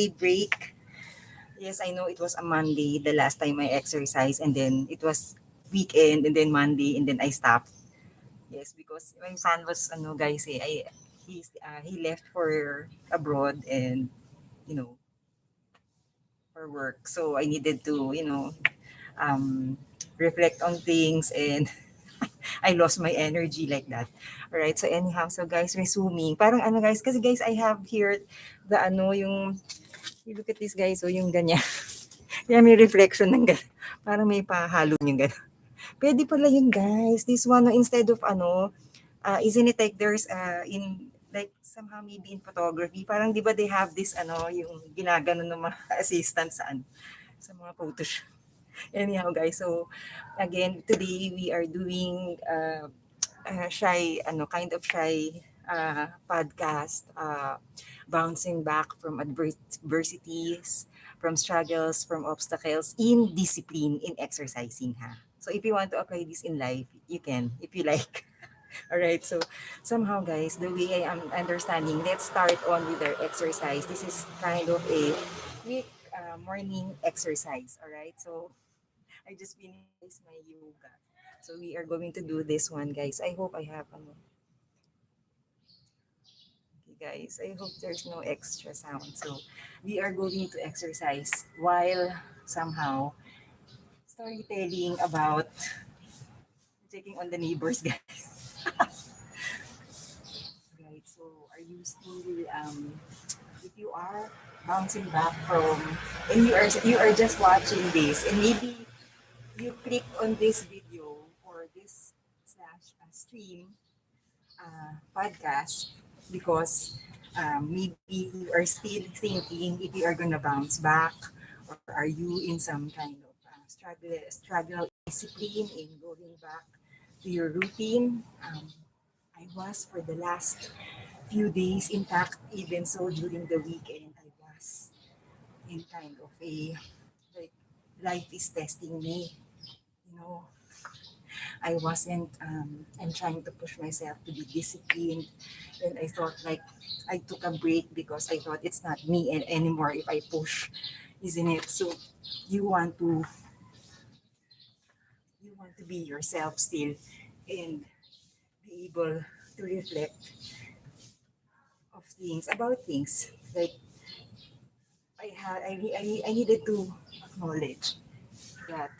break. Yes, I know it was a Monday the last time I exercised, and then it was weekend, and then Monday, and then I stopped. Yes, because my son was guys, he left for abroad, and you know for work. So I needed to um reflect on things, and I lost my energy like that. All right. So anyhow, so guys, resuming. Parang guys, kasi guys, I have here the yung you look at this guys, so yung ganyan. Kaya may reflection ng ganyan. Parang may pahalo yung ganyan. Pwede pala yun guys. This one, no, instead of isn't it like there's in like somehow maybe in photography, parang di ba they have this yung ginagano ng mga assistants sa mga photos. Anyhow guys, so again, today we are doing shy, kind of shy podcast, bouncing back from adversities, from struggles, from obstacles, in discipline, in exercising. Ha? So if you want to apply this in life, you can, if you like. All right, so somehow, guys, the way I am understanding, let's start on with our exercise. This is kind of a quick morning exercise. All right, so I just finished my yoga. So we are going to do this one, guys. I hope I have okay, guys. I hope there's no extra sound. So we are going to exercise while somehow storytelling about checking on the neighbors, guys. Right. So are you still if you are bouncing back from and you are just watching this, and maybe you click on this video or this slash stream podcast because maybe you are still thinking if you are gonna bounce back, or are you in some kind of struggle discipline in going back to your routine. I was for the last few days, in fact, even so during the weekend, I was in kind of a like life is testing me. You know, I wasn't. I'm trying to push myself to be disciplined, and I thought like I took a break because I thought it's not me anymore if I push, isn't it? So you want to you want to be yourself still, and be able to reflect of things about things like I needed to acknowledge that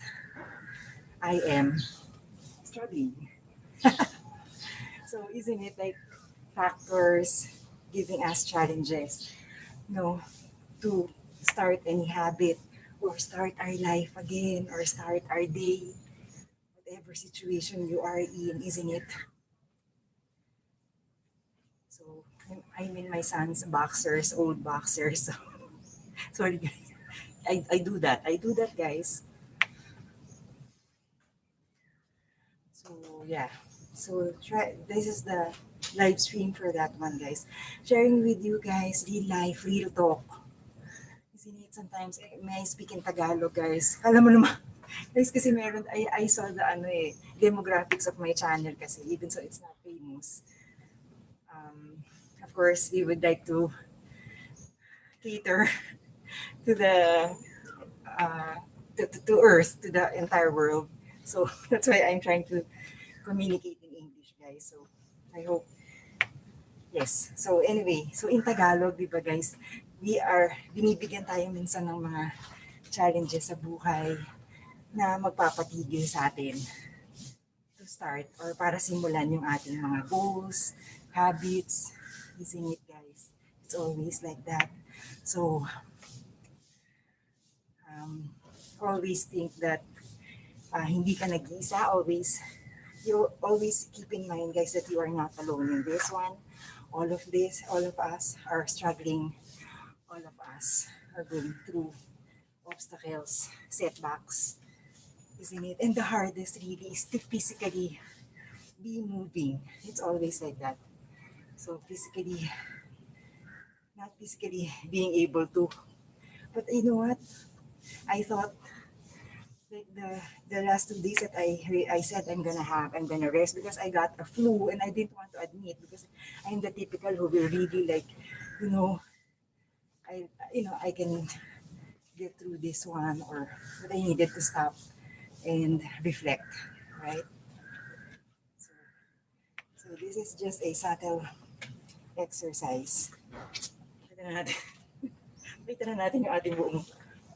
I am struggling. So isn't it like factors giving us challenges, to start any habit or start our life again or start our day, whatever situation you are in, isn't it? So I'm in my son's boxers, old boxers. Sorry guys. I do that. I do that guys. So yeah. So try this is the live stream for that one guys. Sharing with you guys real life, real talk. Isn't it sometimes may I speak in Tagalog guys? Alam mo naman guys kasi meron I saw the demographics of my channel kasi even so it's not famous. Um, of course we would like to cater to the uh, to Earth, to the entire world. So that's why I'm trying to communicate in English, guys. So I hope, yes. So anyway, so in Tagalog, di ba guys, binibigyan tayo minsan ng mga challenges sa buhay na magpapatigil sa atin to start or para simulan yung ating mga goals, habits, isn't it guys? It's always like that. So um, always think that hindi ka nag-iisa. You always keep in mind, guys, that you are not alone in this one. All of us are struggling. All of us are going through obstacles, setbacks, isn't it? And the hardest really is to physically be moving. It's always like that. So physically, not physically being able to. But you know what? I thought like the last 2 days that I said I'm gonna rest because I got a flu and I didn't want to admit because I'm the typical who will really like you know I can get through this one, or that I needed to stop and reflect, right? So, so this is just a subtle exercise. Wait na natin, wait na natin yung ating buong.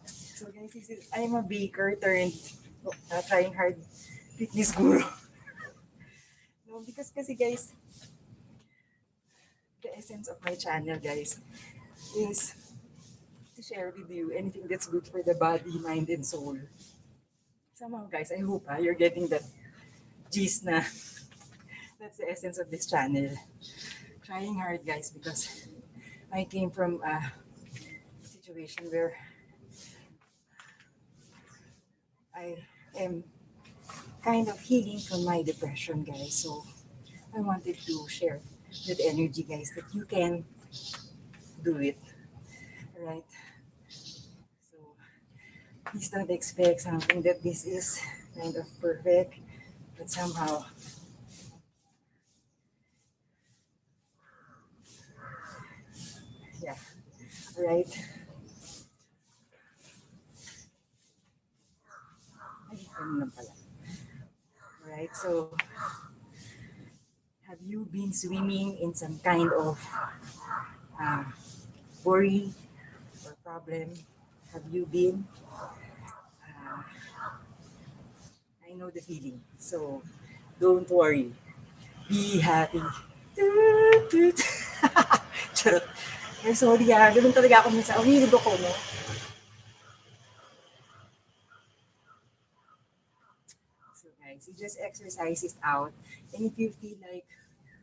So guys, I'm a baker turned trying hard fitness guru. No, because kasi guys, the essence of my channel, guys, is to share with you anything that's good for the body, mind, and soul. Somehow, guys, I hope you're getting that gist na that's the essence of this channel. Trying hard, guys, because I came from a situation where I am kind of healing from my depression, guys. So I wanted to share that energy, guys, that you can do it, right? So please don't expect something that this is kind of perfect, but somehow, yeah, right? Ay, ganun lang pala. Right, so have you been swimming in some kind of uh, worry or problem? Have you been? Uh, I know the feeling, so don't worry. Be happy. Toot, toot. Charot. Eh, sorry ganun talaga ako minsan. Umilig ako, no? So guys, you just exercise it out. And if you feel like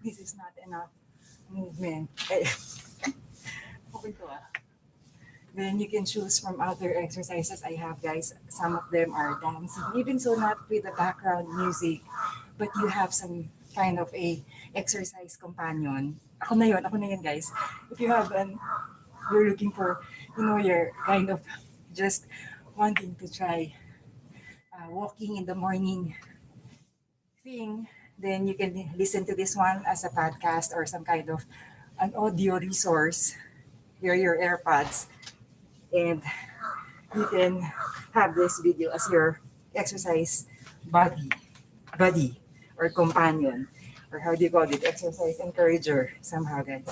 this is not enough movement, okay to then you can choose from other exercises I have, guys. Some of them are dancing, even so not with the background music, but you have some kind of a exercise companion. Ako na yun, guys. If you have you're looking for, you're kind of just wanting to try walking in the morning thing, then you can listen to this one as a podcast or some kind of an audio resource. Wear your AirPods and you can have this video as your exercise buddy, buddy or companion, or how do you call it? Exercise encourager somehow, guys.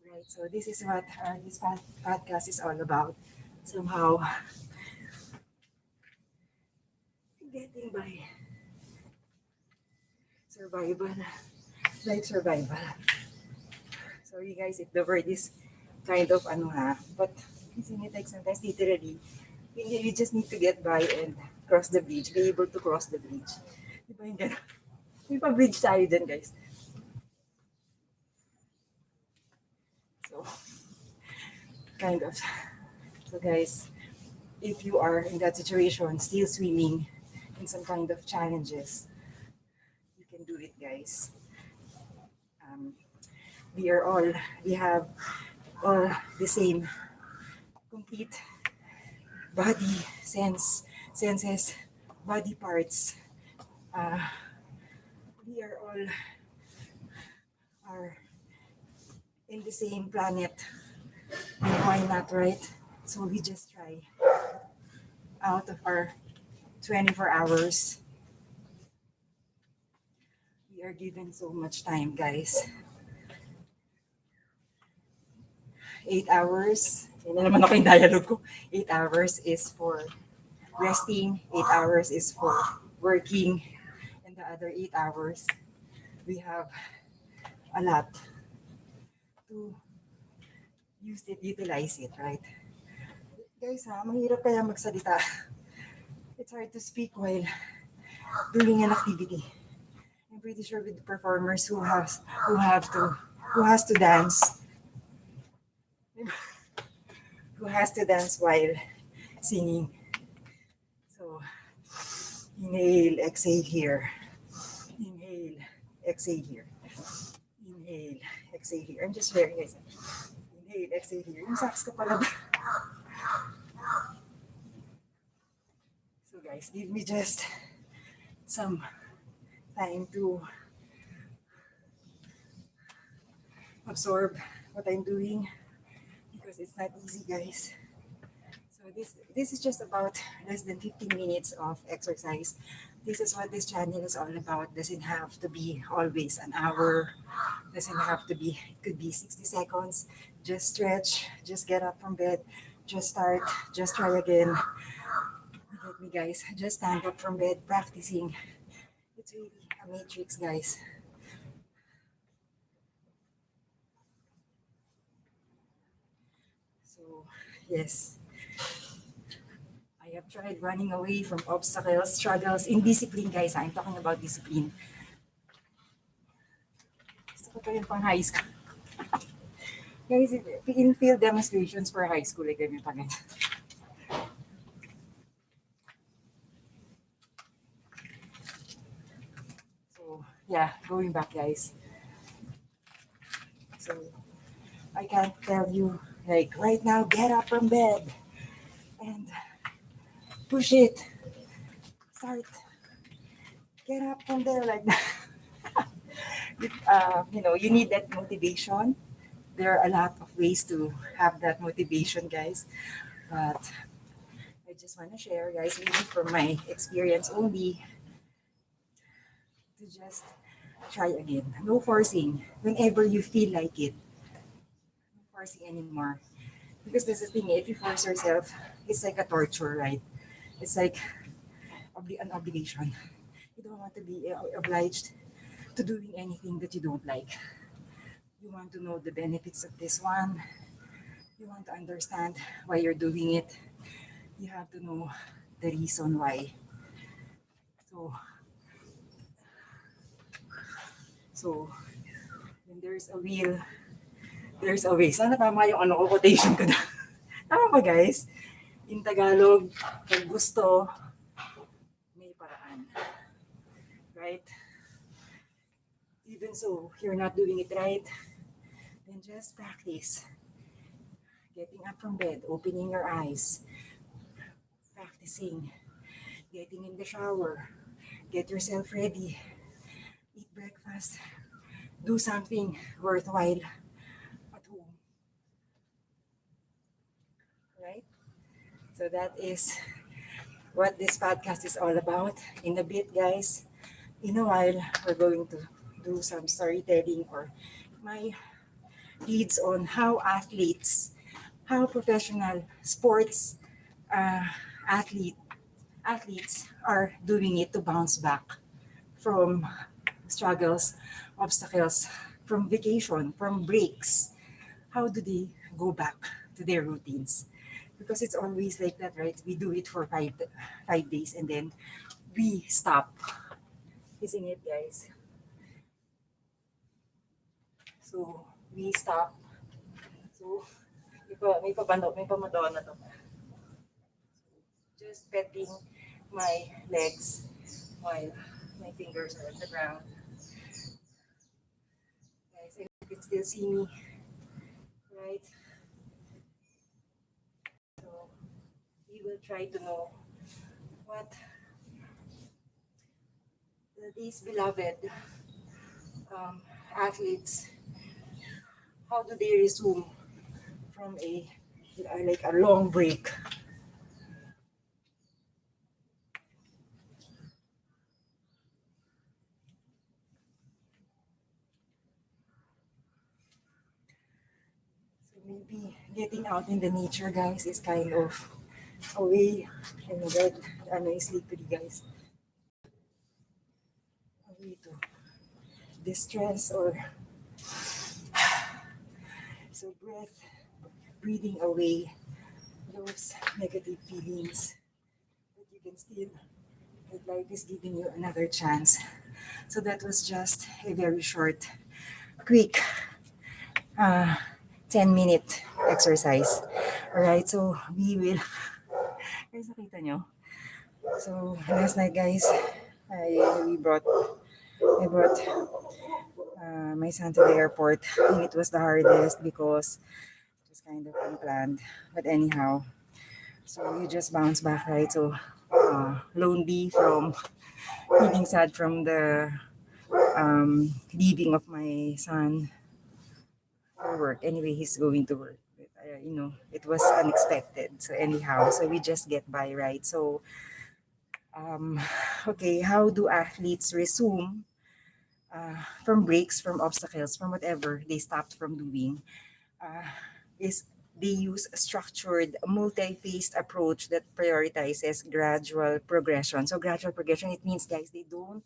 Right. So this is what this podcast is all about. Somehow getting by survival, life survival. Sorry guys if the word is kind of ano ha, but isn't it like sometimes literally you just need to get by and cross the bridge, be able to cross the bridge. Di ba yung gano'n? May pa-bridge tayo din, guys. So, kind of. So, guys, if you are in that situation, still swimming in some kind of challenges, you can do it, guys. Um, we are all, we have all the same complete body senses, body parts. Uh, we are all are in the same planet. And why not, right? So we just try out of our 24 hours. We are given so much time, guys. 8 hours. Yan na naman ako yung dialogue ko. 8 hours is for resting. 8 hours is for working. And the other 8 hours, we have a lot to utilize it, right? Guys, mahirap kaya magsalita. It's hard to speak while doing an activity. I'm pretty sure with the performers who has to dance, who has to dance while singing. So inhale, exhale here. Inhale, exhale here. Inhale, exhale here. I'm just sharing guys. Inhale, exhale here. Yung sax ko pala ba? So guys, give me just some time to absorb what I'm doing because because it's not easy, guys. So this is just about less than 15 minutes of exercise. This is what this channel is all about. Doesn't have to be always an hour. Doesn't have to be, it could be 60 seconds. Just stretch, just get up from bed, just start, just try again. You get me, guys? Just stand up from bed, practicing. It's really a matrix, guys. So, yes, I have tried running away from obstacles, struggles, indiscipline, guys. I'm talking about discipline. Gusto ko to yung pang high school. Guys, in field demonstrations for high school, like ganyan pa ganyan. So, yeah, going back, guys. So, I can't tell you, like, right now, get up from bed and push it. Start. Get up from there like that. You need that motivation. There are a lot of ways to have that motivation, guys. But I just want to share, guys, maybe from my experience only, to just try again. No forcing. Whenever you feel like it, no forcing anymore. Because this is the thing, if you force yourself, it's like a torture, right? It's like an obligation. You don't want to be obliged to doing anything that you don't like. You want to know the benefits of this one. You want to understand why you're doing it. You have to know the reason why. So, so when there's a will, there's a way. Sana tama yung quotation ko na. Tama ba, guys? In Tagalog, pag gusto, may paraan. Right? Even so, you're not doing it right, then just practice. Getting up from bed, opening your eyes, practicing, getting in the shower, get yourself ready, eat breakfast, do something worthwhile at home. Right? So that is what this podcast is all about. In a bit, guys, in a while, we're going to do some storytelling or my reads on how professional sports uh, athlete, athletes are doing it to bounce back from struggles, obstacles, from vacation, from breaks. How do they go back to their routines? Because it's always like that, right? We do it for 5 days and then we stop. Isn't it, guys? So we stop. So may pamadonna to. Just petting my legs while my fingers are on the ground. Guys, you can still see me, right? So we will try to know what these beloved athletes, how do they resume from a long break? So maybe getting out in the nature, guys, is kind of a way, oh my God, ano is slippery, guys, a way to distress or so breathing away those negative feelings, but you can still, that life is giving you another chance. So that was just a very short, quick uh, 10-minute exercise. Alright, so we will, guys, nakita nyo? So last night, guys, I brought my son to the airport, and it was the hardest because it was kind of unplanned. But anyhow, so you just bounce back, right? So lonely from feeling sad from the leaving of my son for work. Anyway, he's going to work. it was unexpected. So anyhow, so we just get by, right? So um, okay, how do athletes resume from breaks, from obstacles, from whatever they stopped from doing? uh, is they use a structured, multi-phased approach that prioritizes gradual progression. So gradual progression, it means, guys, they don't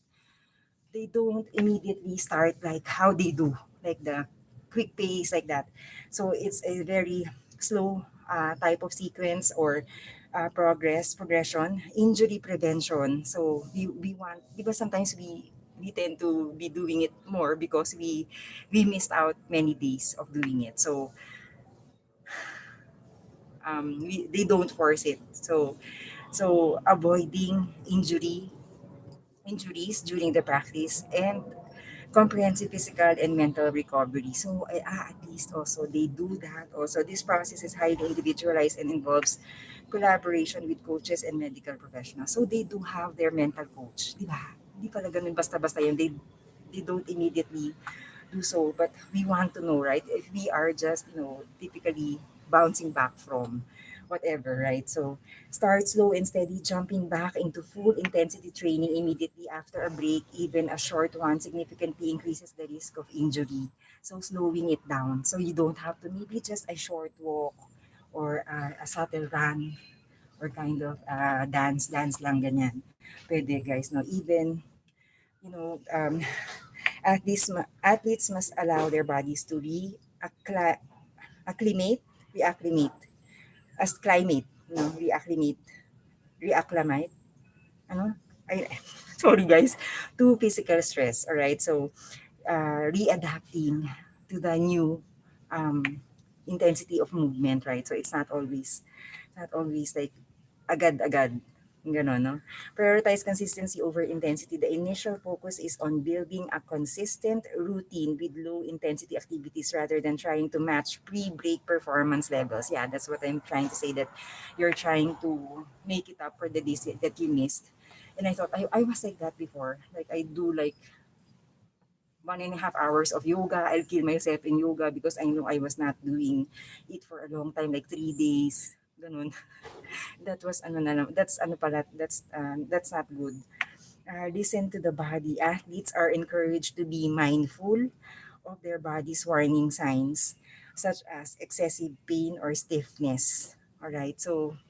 immediately start like how they do, like the quick pace like that. So it's a very slow type of sequence or progression, injury prevention. So we want, because sometimes we tend to be doing it more because we missed out many days of doing it. So they don't force it. So avoiding injuries during the practice, and comprehensive physical and mental recovery. So at least also they do that. Also, this process is highly individualized and involves collaboration with coaches and medical professionals. So they do have their mental coach, di ba? Hindi pala ganun basta-basta yun. They don't immediately do so, but we want to know, right? If we are just, typically bouncing back from whatever, right? So start slow and steady, jumping back into full intensity training immediately after a break, even a short one, significantly increases the risk of injury. So slowing it down. So you don't have to, maybe just a short walk or a subtle run or kind of dance lang ganyan. Pwede, guys, no? Even, you know, athletes must allow their bodies to acclimate, reacclimate, as climate, reacclimate, ano? Ay, sorry guys, to physical stress, all right? So, readapting to the new um, intensity of movement, right? So it's not always like agad-agad. Ganon, no? Prioritize consistency over intensity. The initial focus is on building a consistent routine with low intensity activities rather than trying to match pre-break performance levels. Yeah, that's what I'm trying to say, that you're trying to make it up for the days that you missed. And I thought I was like that before. Like I do like 1.5 hours of yoga. I'll kill myself in yoga because I know I was not doing it for a long time, like 3 days. Ganun. That was ano na lang, that's ano pala, that's not good. Listen to the body. Athletes are encouraged to be mindful of their body's warning signs, such as excessive pain or stiffness. All right. So,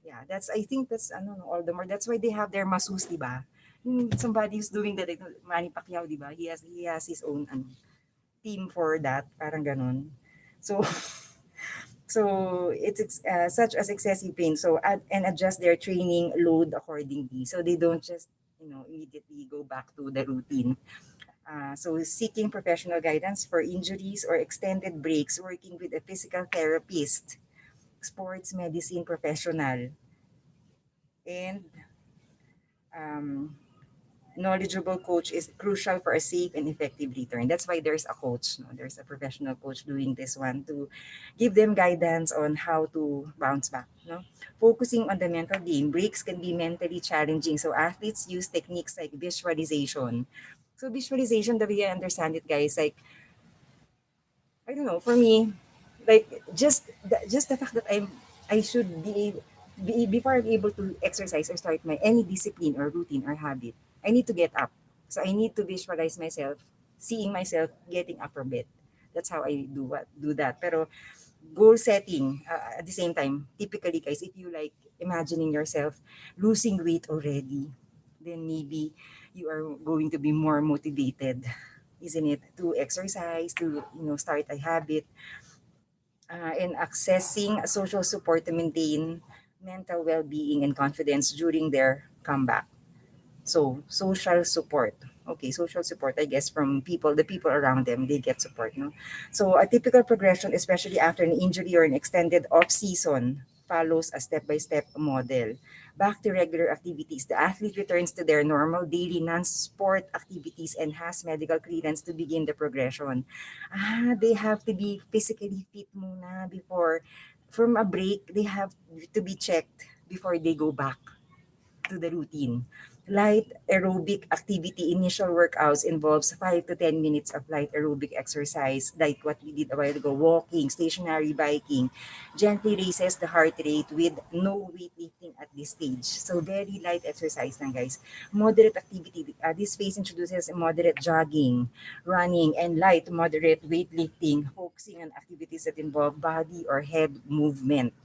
yeah, I think that's ano, no, all the more. That's why they have their masseuse, di ba? Somebody who's doing that, like Manny Pacquiao, di ba? He has his own team for that, parang ganun. So, it's such as excessive pain. So add and adjust their training load accordingly. So they don't just immediately go back to the routine. So seeking professional guidance for injuries or extended breaks, working with a physical therapist, sports medicine professional, and um, knowledgeable coach is crucial for a safe and effective return. That's why there's a coach. No? There's a professional coach doing this one to give them guidance on how to bounce back. No? Focusing on the mental game, breaks can be mentally challenging. So athletes use techniques like visualization. So visualization, the way I understand it, guys, like I don't know, for me, like just the fact that I should before I'm able to exercise or start my any discipline or routine or habit, I need to get up. So I need to visualize myself, seeing myself getting up from bed. That's how I do that. Pero goal setting at the same time, typically guys, if you like imagining yourself losing weight already, then maybe you are going to be more motivated, isn't it, to exercise, to start a habit, and accessing social support to maintain mental well-being and confidence during their comeback. So social support. Okay, social support, I guess, from the people around them, they get support, no? So a typical progression, especially after an injury or an extended off-season, follows a step-by-step model. Back to regular activities. The athlete returns to their normal daily non-sport activities and has medical clearance to begin the progression. They have to be physically fit muna before, from a break, they have to be checked before they go back to the routine. Light aerobic activity initial workouts involves 5 to 10 minutes of light aerobic exercise like what we did a while ago, walking, stationary biking. Gently raises the heart rate with no weightlifting at this stage. So very light exercise lang guys. Moderate activity. This phase introduces moderate jogging, running, and light moderate weightlifting, focusing on activities that involve body or head movement.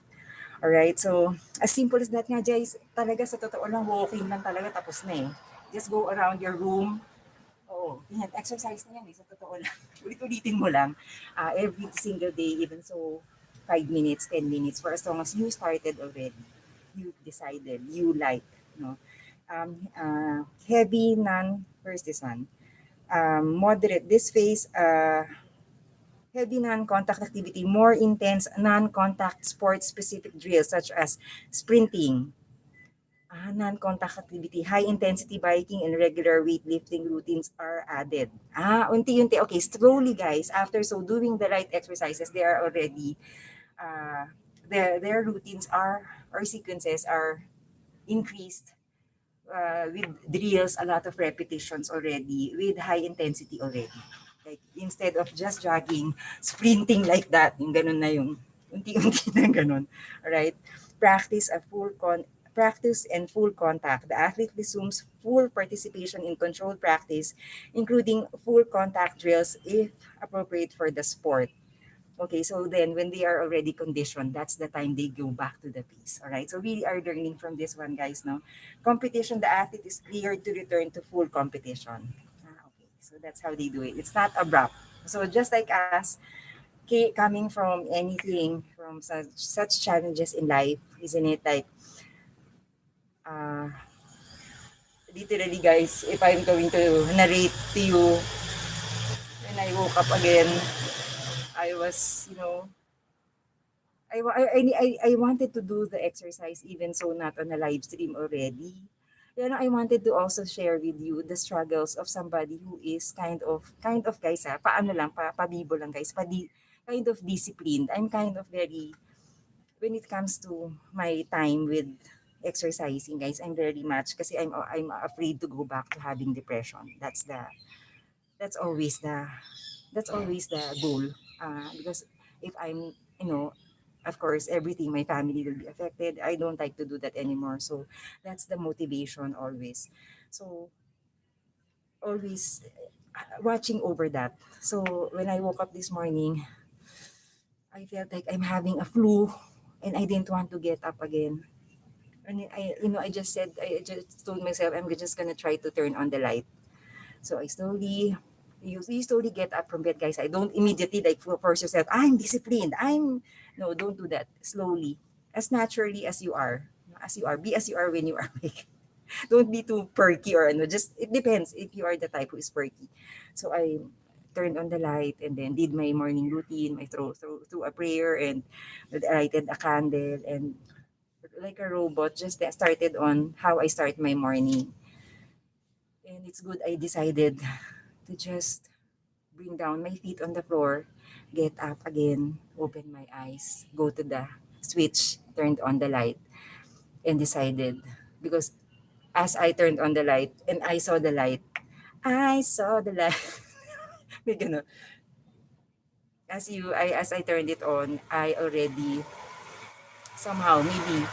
Alright, so as simple as that nga guys, talaga sa totoo lang, walking lang talaga tapos na eh. Just go around your room. Oo, yan, exercise na yan eh, sa totoo lang. Ulit-ulitin mo lang every single day, even so 5 minutes, 10 minutes, for as long as you started already. You decided, you like, no? Heavy, where's this one? Moderate, this phase, heavy non-contact activity, more intense non-contact sport-specific drills such as sprinting, non-contact activity, high-intensity biking, and regular weightlifting routines are added. Unti-unti. Okay, slowly guys, after so doing the right exercises, they are already, uh, their routines are, or sequences are increased with drills, a lot of repetitions already, with high intensity already. Like, instead of just jogging, sprinting like that, yung ganun na yung unti-unti na ganun. Alright? Practice a full practice and full contact. The athlete resumes full participation in controlled practice, including full contact drills if appropriate for the sport. Okay, so then when they are already conditioned, that's the time they go back to the piece. All right, so we are learning from this one, guys. No, competition. The athlete is cleared to return to full competition. Okay, so that's how they do it. It's not abrupt. So just like us, coming from anything, from such challenges in life, isn't it? Like, uh, literally, guys, if I'm going to narrate to you when I woke up again, I was, I wanted to do the exercise even so not on a live stream already. I wanted to also share with you the struggles of somebody who is kind of guys paano lang, pabibo lang guys, kind of disciplined. I'm kind of very, when it comes to my time with exercising guys, I'm very much, kasi I'm afraid to go back to having depression. That's always the that's always the goal. Because if I'm, of course, everything, my family will be affected. I don't like to do that anymore. So that's the motivation always. So always watching over that. So when I woke up this morning, I felt like I'm having a flu and I didn't want to get up again. And I just said, I just told myself, I'm just gonna try to turn on the light. So you slowly get up from bed, guys. I don't immediately like force yourself. I'm disciplined. No, don't do that. Slowly, as naturally as you are, be as you are when you are awake. Don't be too perky or no. Just it depends if you are the type who is perky. So I turned on the light and then did my morning routine. I through a prayer and lighted a candle and like a robot just started on how I start my morning. And it's good I decided to just bring down my feet on the floor, get up again, open my eyes, go to the switch, turned on the light, and decided. Because as I turned on the light and I saw the light. May ganun. As I turned it on, I already somehow, maybe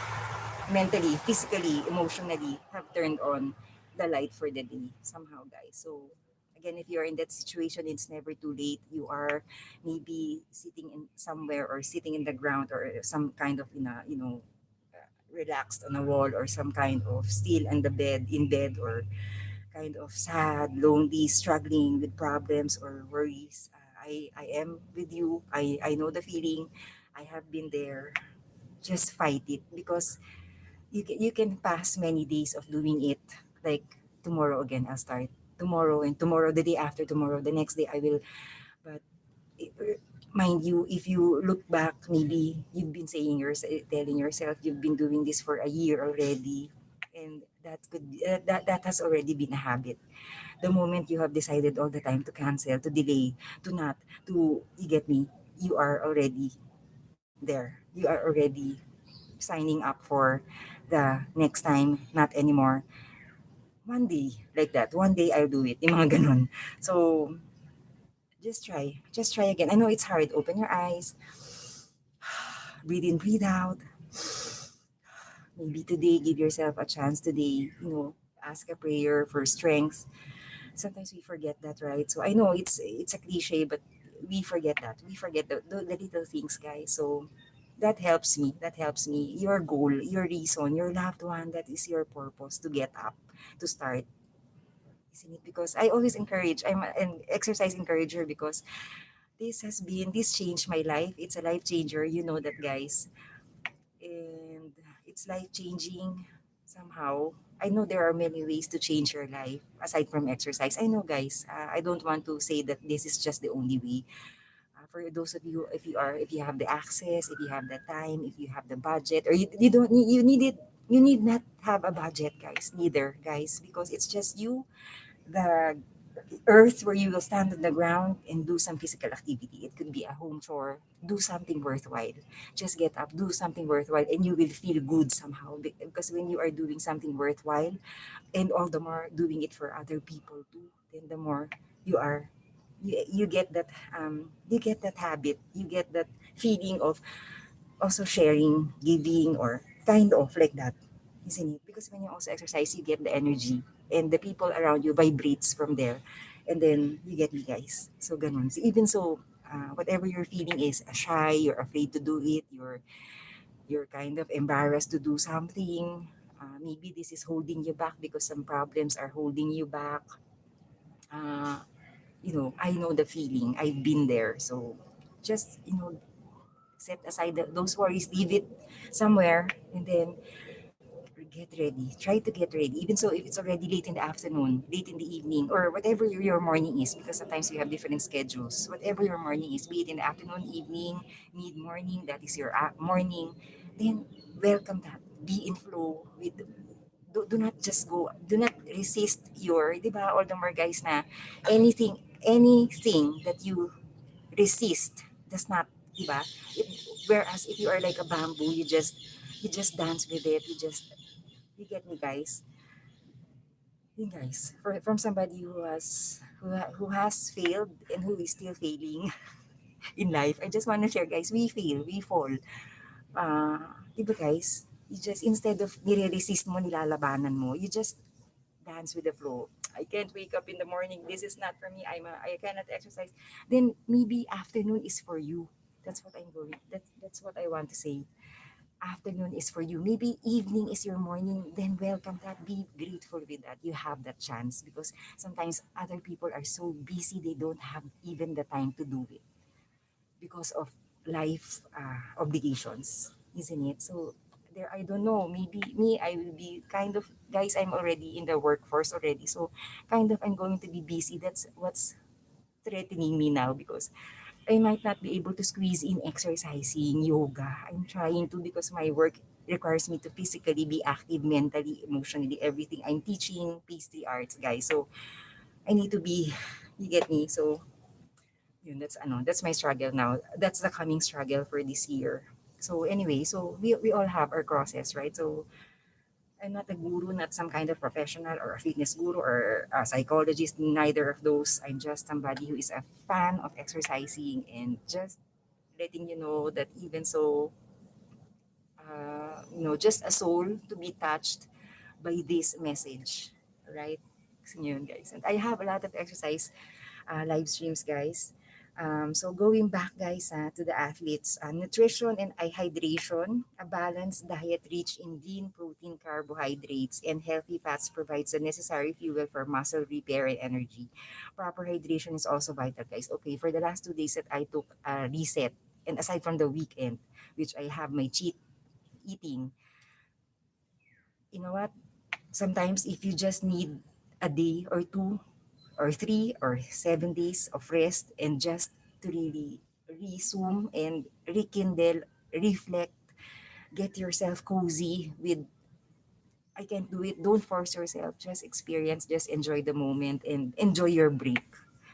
mentally, physically, emotionally, have turned on the light for the day somehow, guys. So again, if you're in that situation, it's never too late. You are maybe sitting in somewhere or sitting in the ground or some kind of relaxed on a wall or some kind of still in bed or kind of sad, lonely, struggling with problems or worries. I am with you. I know the feeling. I have been there. Just fight it because you can pass many days of doing it. Like tomorrow again, I'll start. Tomorrow and tomorrow, the day after tomorrow, the next day I will. But mind you, if you look back, maybe you've been telling yourself you've been doing this for a year already, and that could be, that has already been a habit. The moment you have decided all the time to cancel, to delay, to not, to you get me, you are already there. You are already signing up for the next time, not anymore. one day, like that. One day I'll do it. Yung mga ganun. So, just try. Just try again. I know it's hard. Open your eyes. Breathe in, breathe out. Maybe today, give yourself a chance today, ask a prayer for strength. Sometimes we forget that, right? So I know it's a cliche, but we forget that. We forget the little things, guys. So that helps me. That helps me. Your goal, your reason, your loved one, that is your purpose to get up, to start, isn't it? Because I always encourage, I'm an exercise encourager because this changed my life. It's a life changer. You know that, guys. And it's life changing somehow. I know there are many ways to change your life aside from exercise. I know, guys. I don't want to say that this is just the only way. For those of you, if you have the access, if you have the time, if you have the budget, or you don't need, you need it. You need not have a budget, guys. Neither, guys, because it's just you, the earth where you will stand on the ground and do some physical activity. It could be a home chore. Do something worthwhile. Just get up, do something worthwhile, and you will feel good somehow. Because when you are doing something worthwhile, and all the more doing it for other people too, then the more you are, you get that habit, you get that feeling of also sharing, giving, or kind of like that, isn't it? Because when you also exercise, you get the energy, and the people around you vibrates from there, and then you get me, guys. So ganun. So, even so, whatever your feeling is, shy, you're afraid to do it, you're kind of embarrassed to do something. Maybe this is holding you back because some problems are holding you back. Uh, I know the feeling. I've been there. So just, set aside those worries, leave it somewhere, and then get ready. Try to get ready. Even so, if it's already late in the afternoon, late in the evening, or whatever your morning is, because sometimes we have different schedules. Whatever your morning is, be it in the afternoon, evening, mid morning, that is your morning, then welcome that. Be in flow with. Do not just go, do not resist your, di ba, all the more, guys, na anything that you resist does not, di ba? Whereas if you are like a bamboo, you just dance with it, you get me, guys. Yun, guys, from somebody who has failed and who is still failing in life, I just want to share, guys, we fail, we fall. Di ba, guys? You just, instead of nire-resist mo, nilalabanan mo, you just dance with the flow. I can't wake up in the morning. This is not for me. I cannot exercise. Then maybe afternoon is for you. That's what I'm going. That's what I want to say. Afternoon is for you. Maybe evening is your morning. Then welcome that. Be grateful with that. You have that chance because sometimes other people are so busy they don't have even the time to do it because of life obligations, isn't it? So there, I don't know. Maybe me, I will be kind of, guys. I'm already in the workforce already, so kind of I'm going to be busy. That's what's threatening me now because I might not be able to squeeze in exercising, yoga. I'm trying to because my work requires me to physically be active, mentally, emotionally, everything. I'm teaching pastry arts, guys. So I need to be, you get me? So yun, that's my struggle now. That's the coming struggle for this year. So anyway, so we all have our crosses, right? So I'm not a guru, not some kind of professional or a fitness guru or a psychologist, neither of those. I'm just somebody who is a fan of exercising and just letting you know that even so, just a soul to be touched by this message, right? So yun, guys. And I have a lot of exercise live streams, guys. So going back, guys, to the athletes, nutrition and hydration, a balanced diet rich in lean protein, carbohydrates, and healthy fats provides the necessary fuel for muscle repair and energy. Proper hydration is also vital, guys. Okay, for the last 2 days that I took a reset, and aside from the weekend, which I have my cheat eating, you know what? Sometimes if you just need a day or two or 3 or 7 days of rest and just to really resume and rekindle, reflect, get yourself cozy with I can't do it. Don't force yourself. Just experience, just enjoy the moment and enjoy your break.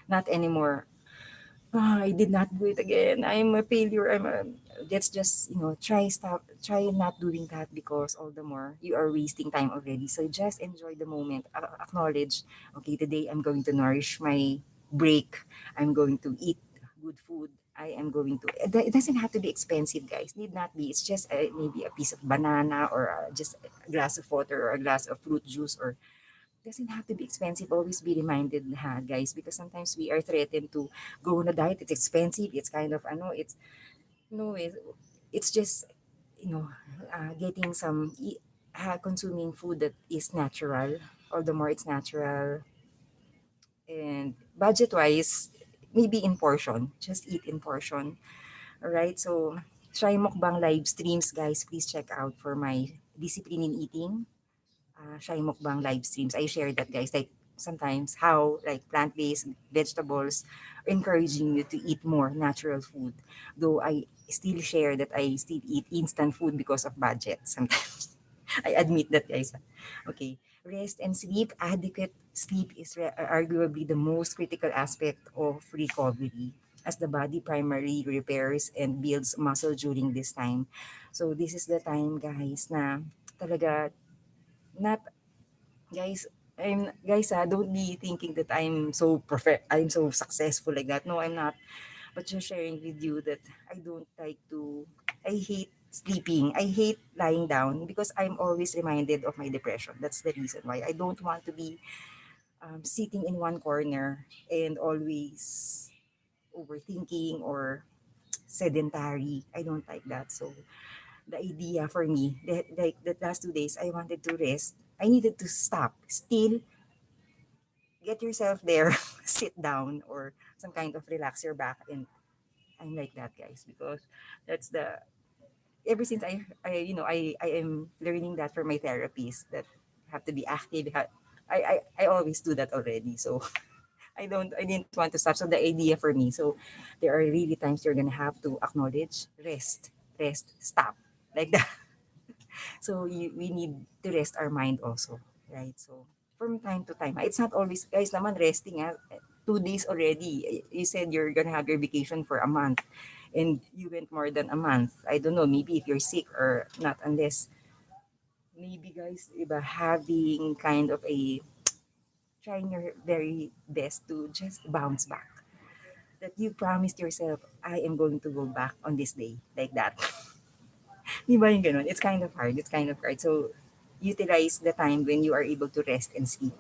Not anymore. I did not do it again. I'm a failure. Let's just, try not doing that because all the more you are wasting time already. So just enjoy the moment. Acknowledge, okay, today I'm going to nourish my break. I'm going to eat good food. I am going to, it doesn't have to be expensive, guys. Need not be. It's just maybe a piece of banana or just a glass of water or a glass of fruit juice or doesn't have to be expensive. Always be reminded, ha, guys, because sometimes we are threatened to go on a diet. It's expensive. It's kind of, it's, no, it's just, you know, getting consuming food that is natural. All the more it's natural and budget wise, maybe in portion. Just eat in portion. All right. So, try mukbang live streams, guys. Please check out for my discipline in eating shy mukbang live streams. I share that, guys. Like sometimes how like plant-based vegetables are encouraging you to eat more natural food. Though I still share that I still eat instant food because of budget sometimes. I admit that, guys. Okay. Rest and sleep. Adequate sleep is arguably the most critical aspect of recovery as the body primarily repairs and builds muscle during this time. So this is the time, guys, na talaga not guys don't be thinking that I'm so successful like that. No, I'm not. But just sharing with you that I hate sleeping. I hate lying down because I'm always reminded of my depression. That's the reason why I don't want to be sitting in one corner and always overthinking or sedentary. I don't like that. So the idea for me that like the last 2 days I wanted to rest. I needed to stop, still get yourself there, sit down or some kind of relax your back. And I'm like that, guys, because that's the ever since I am learning that from my therapist that have to be active. I always do that already. So I didn't want to stop. So the idea for me. So there are really times you're gonna have to acknowledge, rest, stop. Like that. So we need to rest our mind also, right? So from time to time, it's not always, guys, naman resting, 2 days already. You said you're gonna have your vacation for a month and you went more than a month. I don't know, maybe if you're sick or not, unless maybe, guys, iba, having kind of a trying your very best to just bounce back. That you promised yourself, I am going to go back on this day, like that. Di ba yung ganun? It's kind of hard. It's kind of hard. So, utilize the time when you are able to rest and sleep.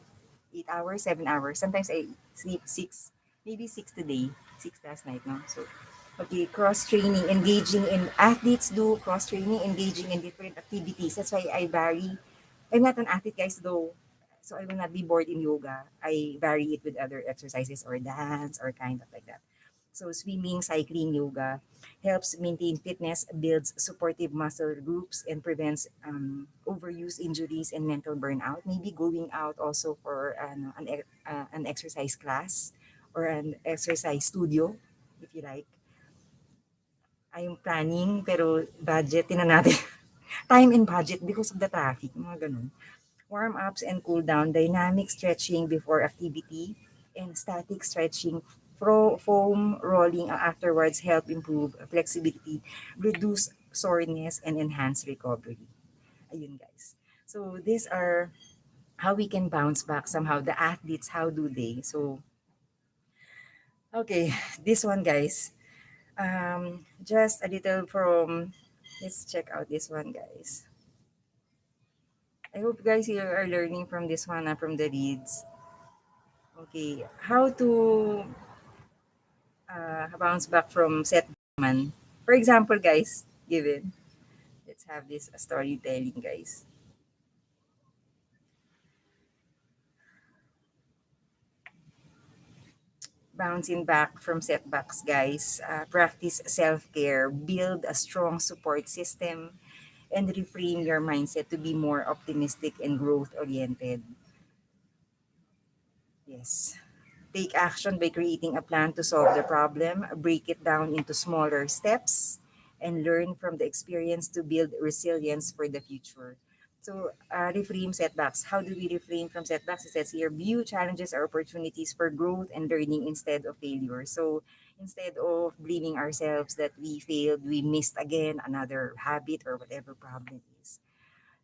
8 hours, 7 hours. Sometimes I sleep six, maybe six today. Six last night, no? So, okay, cross-training, engaging in, athletes do cross-training, engaging in different activities. That's why I vary. I'm not an athlete, guys, though. So I will not be bored in yoga. I vary it with other exercises or dance or kind of like that. So swimming, cycling, yoga helps maintain fitness, builds supportive muscle groups, and prevents overuse injuries and mental burnout. Maybe going out also for an exercise class or an exercise studio, if you like. I'm planning, pero budget, na natin. Time and budget because of the traffic, mga ganun. Warm-ups and cool-down, dynamic stretching before activity, and static stretching, foam rolling afterwards help improve flexibility, reduce soreness, and enhance recovery. Ayun, guys. So these are how we can bounce back somehow. The athletes, how do they? So, okay, this one, guys. Just a little from, let's check out this one, guys. I hope, guys, you are learning from this one, from the reads. Okay, how to bounce back from setback man. For example, guys, given, let's have this storytelling, guys. Bouncing back from setbacks, guys. Practice self-care, build a strong support system, and reframe your mindset to be more optimistic and growth-oriented. Yes. Take action by creating a plan to solve the problem, break it down into smaller steps, and learn from the experience to build resilience for the future. So, reframe setbacks. How do we refrain from setbacks? It says here, view challenges or opportunities for growth and learning instead of failure. So, Instead of blaming ourselves that we failed, we missed again another habit or whatever problem is,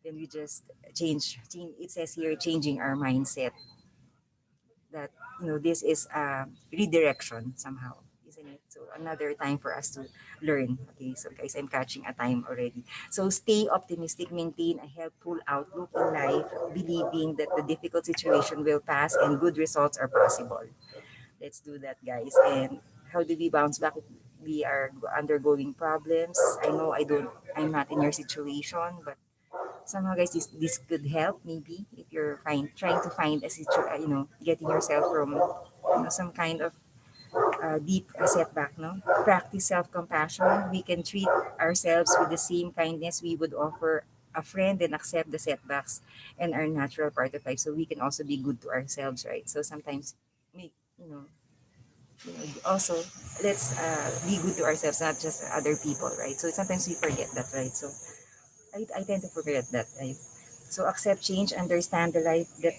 then we just change. It says here changing our mindset that this is a redirection somehow, isn't it? So another time for us to learn. Okay, so guys, I'm catching a time already. So stay optimistic, maintain a helpful outlook in life, believing that the difficult situation will pass and good results are possible. Let's do that, guys. And how do we bounce back if we are undergoing problems? I know I'm not in your situation, but somehow, guys, this could help maybe if you're trying to find a situation, getting yourself from some kind of deep setback. No, practice self-compassion. We can treat ourselves with the same kindness we would offer a friend and accept the setbacks and our natural part of life, so we can also be good to ourselves, right? So sometimes make also let's be good to ourselves, not just other people, right? So sometimes we forget that, right? So I tend to forget that, right? So accept change, understand that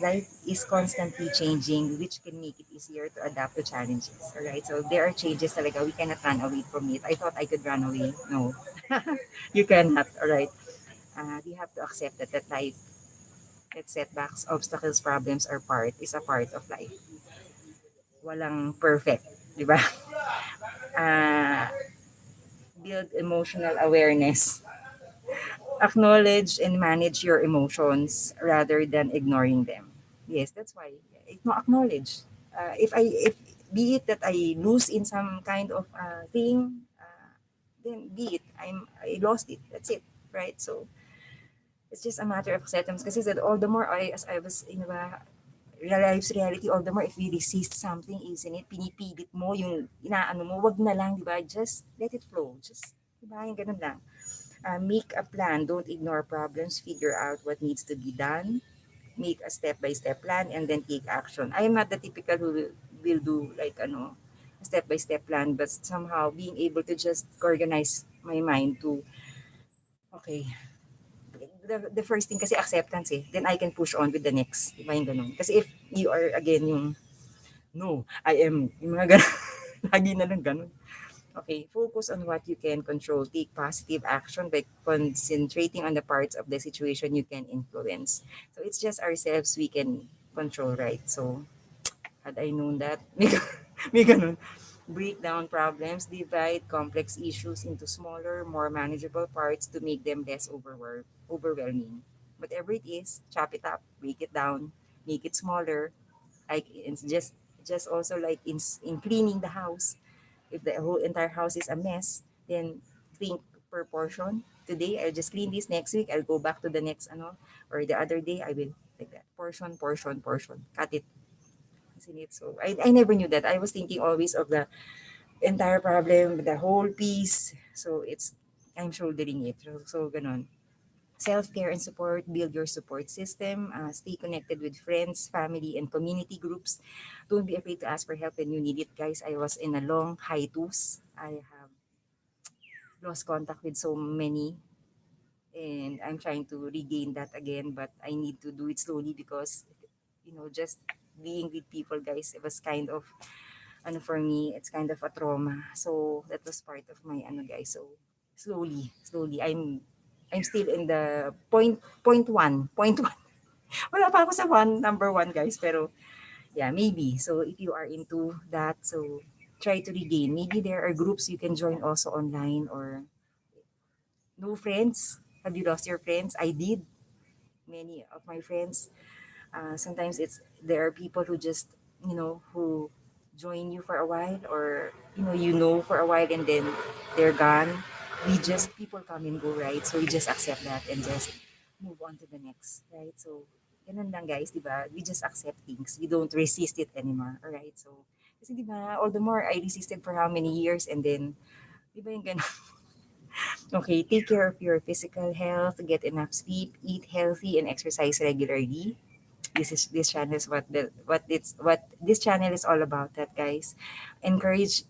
life is constantly changing, which can make it easier to adapt to challenges. All right. So there are changes talaga. We cannot run away from it. I thought I could run away. No, you cannot. All right. We have to accept that life, that setbacks, obstacles, problems is a part of life. Walang perfect, di ba? Uh, build emotional awareness. Acknowledge and manage your emotions rather than ignoring them. Yes, that's why it's not acknowledge. If be it that I lose in some kind of thing, then be it I lost it. That's it, right? So it's just a matter of acceptance. Kasi said all the more as I was real life's reality, all the more if we resist something, isn't it? Pinipilit mo yung inaano mo, wag na lang, di ba? Just let it flow. Just, di ba? Yung ganun lang. Make a plan. Don't ignore problems. Figure out what needs to be done. Make a step-by-step plan and then take action. I am not the typical who will do like a step-by-step plan, but somehow being able to just organize my mind to, okay, the first thing kasi acceptance eh. Then I can push on with the next. Diba yung ganun? Kasi if you are again yung, no, I am, yung mga ganun, lagi na lang ganun. Okay, focus on what you can control. Take positive action by concentrating on the parts of the situation you can influence. So it's just ourselves we can control, right? So had I known that, may ganun. Break down problems, divide complex issues into smaller, more manageable parts to make them less overwhelming. Whatever it is, chop it up, break it down, make it smaller. Like it's just also like in cleaning the house, if the whole entire house is a mess, then think per portion. Today, I'll just clean this. Next week, I'll go back to the next or the other day, I will like that. Portion, portion, portion. Cut it. Isn't it? So I never knew that. I was thinking always of the entire problem, the whole piece. So I'm shouldering it. So ganon. Self-care and support, build your support system, stay connected with friends, family, and community groups. Don't be afraid to ask for help when you need it, guys. I was in a long hiatus. I have lost contact with so many, and I'm trying to regain that again, but I need to do it slowly because, just being with people, guys, it was kind of, for me, it's kind of a trauma. So that was part of my, guys. So slowly, I'm still in the point one. Wala pa ako sa number one, guys. Pero, yeah, maybe. So, if you are into that, so try to regain. Maybe there are groups you can join also online or no friends. Have you lost your friends? I did. Many of my friends. Sometimes there are people who just, who join you for a while or, for a while and then they're gone. People come and go, right? So we just accept that and just move on to the next, right? So, ganun lang guys, di ba? We just accept things. We don't resist it anymore, alright? So, kasi di ba, all the more I resisted for how many years and then, di ba yung ganun? Okay, take care of your physical health, get enough sleep, eat healthy, and exercise regularly. This channel is what this channel is all about. That guys, engage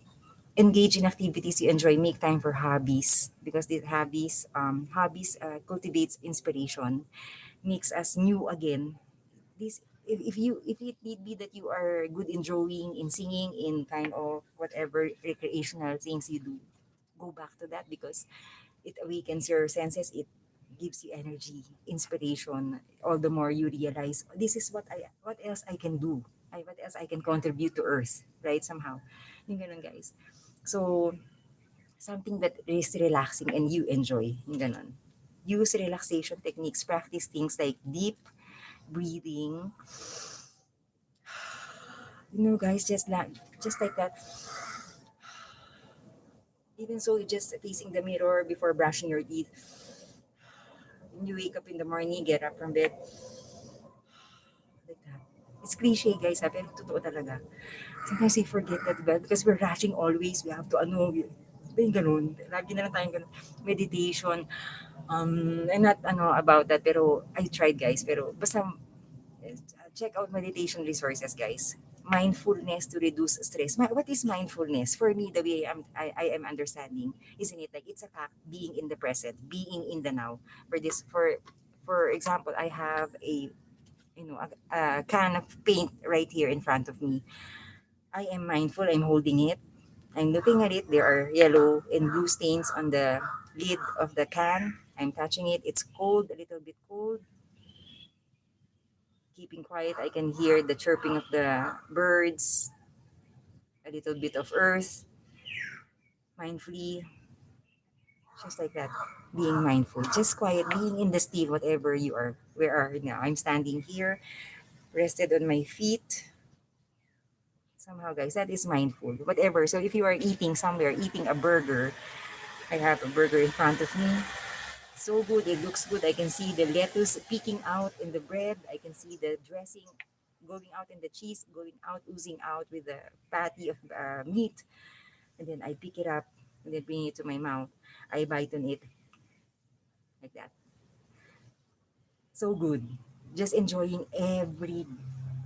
in activities you enjoy. Make time for hobbies because these hobbies cultivates inspiration, makes us new again. This if it need be that you are good in drawing, in singing, in kind of whatever recreational things you do, go back to that because it awakens your senses. It gives you energy, inspiration. All the more you realize this is what else I can do. What else I can contribute to Earth, right? Somehow, yung ganun, guys. So something that is relaxing and you enjoy, yung ganun. Use relaxation techniques. Practice things like deep breathing. Guys, just like that. Even so, just facing the mirror before brushing your teeth. When you wake up in the morning, get up from bed, like that. It's cliche, guys, ha, pero totoo talaga. Sometimes we forget that, diba? Because we're rushing always. We have to, yung ganun. Lagi na lang tayong ganun. Meditation. I'm not, about that, pero I tried, guys. Pero basta, check out meditation resources, guys. Mindfulness to reduce stress. What is mindfulness? For me, the way I am understanding, isn't it? Like it's a fact, being in the present, being in the now. For example, I have a can of paint right here in front of me. I am mindful. I'm holding it. I'm looking at it. There are yellow and blue stains on the lid of the can. I'm touching it. It's cold, a little bit cold. Keeping quiet, I can hear the chirping of the birds, a little bit of earth, mindfully, just like that. Being mindful, just quiet, being in the still, whatever you are. Where are you now? I'm standing here, rested on my feet. Somehow, guys, that is mindful. Whatever. So if you are eating somewhere, eating a burger, I have a burger in front of me. So good, it looks good. I can see the lettuce peeking out in the bread. I can see the dressing going out in the cheese, going out, oozing out with the patty of meat. And then I pick it up and then bring it to my mouth. I bite on it like that. So good. Just enjoying every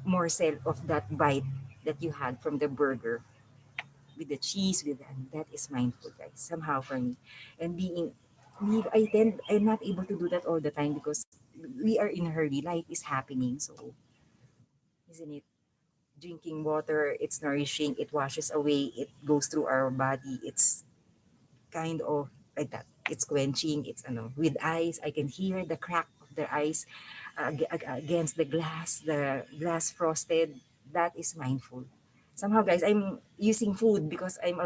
morsel of that bite that you had from the burger with the cheese, with that is mindful, guys. Somehow for me. And I'm not able to do that all the time because we are in a hurry. Life is happening. So, isn't it? Drinking water, it's nourishing, it washes away, it goes through our body. It's kind of like that. It's quenching. It's with ice. I can hear the crack of the ice against the glass frosted. That is mindful. Somehow, guys, I'm using food because I'm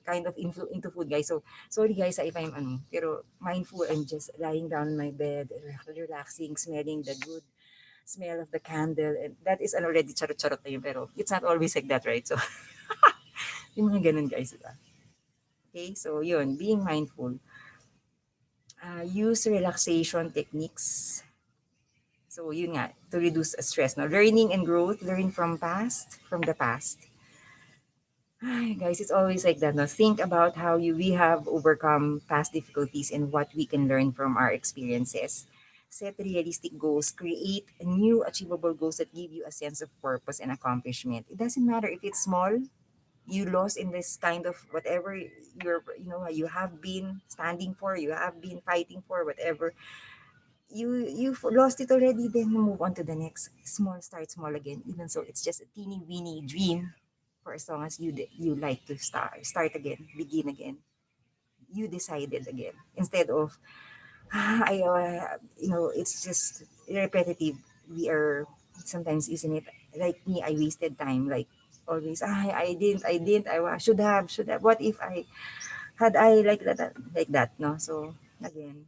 kind of into food, guys. So sorry, guys, if I'm pero mindful. I'm just lying down on my bed, relaxing, smelling the good smell of the candle, and that is already charot-charot na yun, pero it's not always like that, right? So yung mga ganun, guys, diba? Okay, so yun, being mindful. Use relaxation techniques. So yun nga, to reduce stress. No? Learning and growth, learn from the past. Ay, guys, it's always like that. No? Think about how we have overcome past difficulties and what we can learn from our experiences. Set realistic goals. Create new achievable goals that give you a sense of purpose and accomplishment. It doesn't matter if it's small, you lost in this kind of whatever you have been standing for, you have been fighting for, whatever you've lost it already, then move on to the next. Small, start small again. Even so it's just a teeny weeny dream. For as long as you like to start again, begin again, you decided again, instead of I it's just repetitive. We are sometimes, isn't it? Like me, I wasted time. Like always, I didn't. Should have. What if I had I like that? No. So again,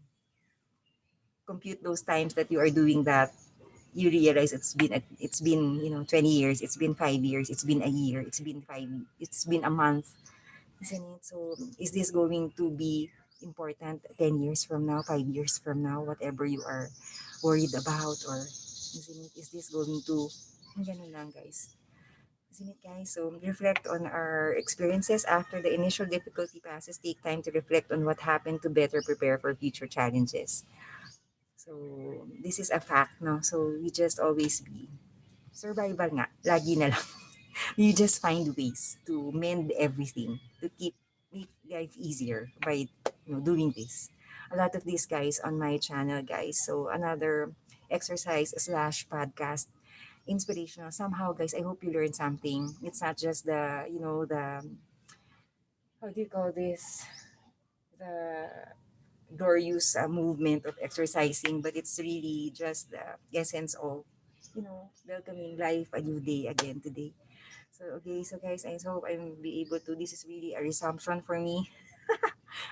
compute those times that you are doing that. You realize it's been 20 years. It's been 5 years. It's been a year. It's been It's been a month, isn't it? So is this going to be important 10 years from now, 5 years from now, whatever you are worried about, or isn't it? Is this going to ganun lang, guys? Isn't it, guys? So reflect on our experiences after the initial difficulty passes. Take time to reflect on what happened to better prepare for future challenges. So this is a fact, no? So we just always be survival nga, lagi na lang. You just find ways to mend everything, to make life easier by doing this. A lot of these guys on my channel, guys. So another exercise slash podcast inspirational. Somehow, guys, I hope you learned something. It's not just the, the, how do you call this? The glorious movement of exercising, but it's really just the essence of, welcoming life a new day again today. So, okay, so guys, I hope I'll be able to. This is really a resumption for me.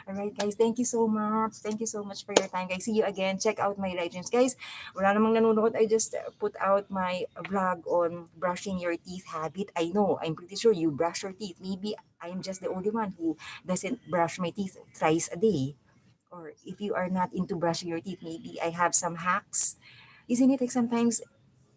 All right, guys. Thank you so much. Thank you so much for your time, guys. See you again. Check out my live streams. Guys, wala namang nanonood. I just put out my vlog on brushing your teeth habit. I know. I'm pretty sure you brush your teeth. Maybe I'm just the only one who doesn't brush my teeth thrice a day. Or if you are not into brushing your teeth, maybe I have some hacks. Isn't it like sometimes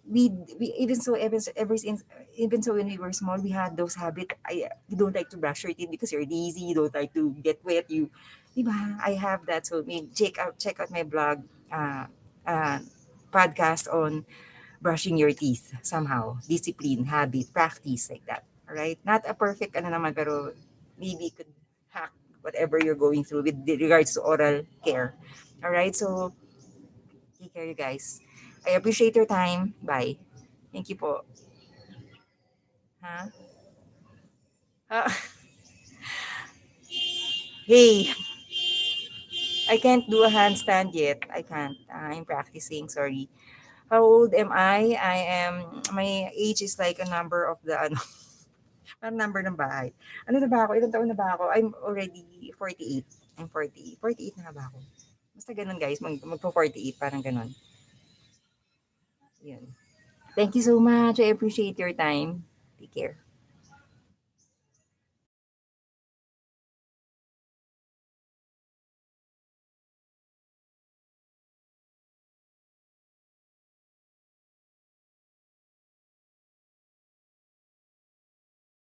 we even so ever since even so when we were small we had those habit. You don't like to brush your teeth because you're lazy, you don't like to get wet, diba? I have that. So maybe check out my blog, uh podcast on brushing your teeth. Somehow discipline, habit, practice, like that. All right, not a perfect ano naman, pero maybe could hack whatever you're going through with regards to oral care. All right, so take care, you guys. I appreciate your time. Bye. Thank you po. Ha? Ah, hey, I can't do a handstand yet. I can't. I'm practicing. Sorry. How old am I? My age is like a number of the, ano, parang number ng bahay. Ano na ba ako? Ilang taon na ba ako? I'm already 48. I'm 40. 48 na nga ba ako? Basta ganun, guys. Magpo-48. Parang ganun. Yun. Thank you so much. I appreciate your time. Take care.